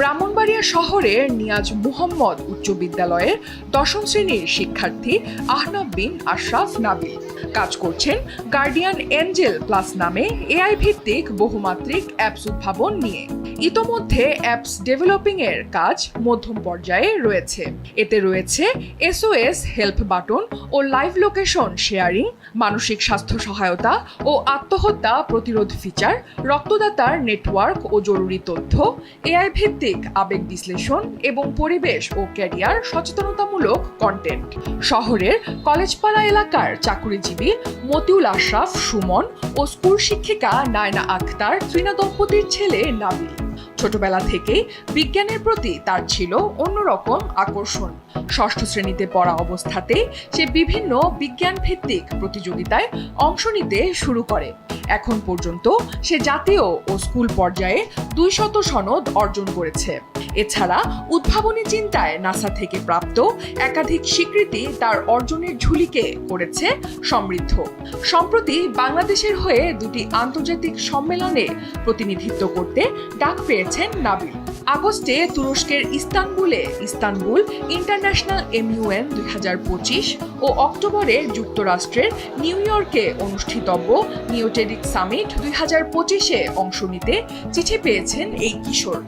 ব্রাহ্মণবাড়িয়া শহরের নিয়াজ মুহাম্মদ উচ্চ বিদ্যালয়ের 10ম শ্রেণীর শিক্ষার্থী আহনাব বিন আশরাফ নাবিল কাজ করছেন গার্ডিয়ান এঞ্জেল প্লাস নামে এআই ভিত্তিক বহুমাত্রিক অ্যাপস উদ্ভাবন নিয়ে। ইতোমধ্যে অ্যাপস ডেভেলপিং এর কাজ মধ্যম পর্যায়ে রয়েছে। এতে রয়েছে SOS help button oh live location sharing, মানসিক স্বাস্থ্য সহায়তা ও আত্মহত্যা প্রতিরোধ ফিচার, রক্তদাতার নেটওয়ার্ক ও জরুরি তথ্য, এআই ভিত্তিক আবেগ বিশ্লেষণ এবং পরিবেশ ও ক্যারিয়ার সচেতনতামূলক কন্টেন্ট। শহরের কলেজপাড়া এলাকার চাকুরিজীবী মতিউল আশরাফ সুমন ও স্কুল শিক্ষিকা নায়না আক্তার ত্রিনা দম্পতির ছেলে নাবিল। ছোটবেলা থেকেই বিজ্ঞানের প্রতি তার ছিল অন্যরকম আকর্ষণ। 6ষ্ঠ শ্রেণীতে পড়া অবস্থাতেই সে বিভিন্ন বিজ্ঞান ভিত্তিক প্রতিযোগিতায় অংশ নিতে শুরু করে। এখন পর্যন্ত সে জাতীয় ও স্কুল পর্যায়ে 200 সনদ অর্জন করেছে। এছাড়া উদ্ভাবনী চিন্তায় নাসা থেকে প্রাপ্ত একাধিক স্বীকৃতি তার অর্জনের ঝুলিকে করেছে সমৃদ্ধ। সম্প্রতি বাংলাদেশের হয়ে 2টি আন্তর্জাতিক সম্মেলনে প্রতিনিধিত্ব করতে ডাক পেয়েছেন নাবিল। আগস্টে তুরস্কের ইস্তানবুল ইন্টারন্যাশনাল MUN 2025 ও অক্টোবরে যুক্তরাষ্ট্রের নিউ ইয়র্কে অনুষ্ঠিতব্য নিওটেডিক সামিট 2025-এ অংশ নিতে চিঠি পেয়েছেন এই কিশোর।